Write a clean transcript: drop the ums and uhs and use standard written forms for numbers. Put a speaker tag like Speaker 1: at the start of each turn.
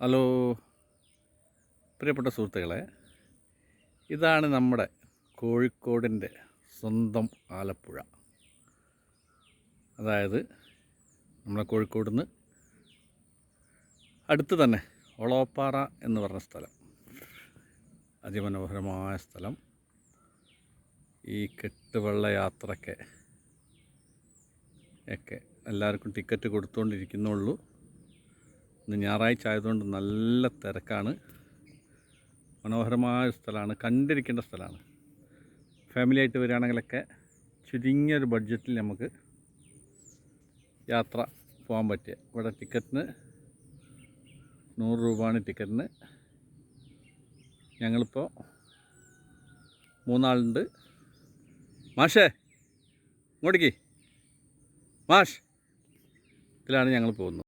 Speaker 1: Hello പ്രിയപ്പെട്ട സുഹൃത്തുക്കളെ, ഇതാണ് നമ്മുടെ കോഴിക്കോടിൻ്റെ സ്വന്തം ആലപ്പുഴ. അതായത് നമ്മളെ കോഴിക്കോട് നിന്ന് അടുത്ത് തന്നെ ഒളവപ്പാറ എന്ന് പറഞ്ഞ സ്ഥലം, അതിമനോഹരമായ സ്ഥലം. ഈ കെട്ടുവെള്ള യാത്രയ്ക്ക് എല്ലാവർക്കും ടിക്കറ്റ് കൊടുത്തുകൊണ്ടിരിക്കുന്നുള്ളൂ. ഇന്ന് ഞായറാഴ്ച ആയതുകൊണ്ട് നല്ല തിരക്കാണ്. മനോഹരമായ സ്ഥലമാണ്, കണ്ടിരിക്കേണ്ട സ്ഥലമാണ്. ഫാമിലി ആയിട്ട് വരികയാണെങ്കിലൊക്കെ ചുരുങ്ങിയൊരു ബഡ്ജറ്റിൽ നമുക്ക് യാത്ര പോകാൻ പറ്റിയ. ഇവിടെ ടിക്കറ്റിന് 100 രൂപയാണ് ടിക്കറ്റിന്. ഞങ്ങളിപ്പോൾ 3 ആളുണ്ട്. മാഷേ ഇങ്ങോട്ടേക്ക്, മാഷ് ഇതിലാണ് ഞങ്ങൾ പോകുന്നത്.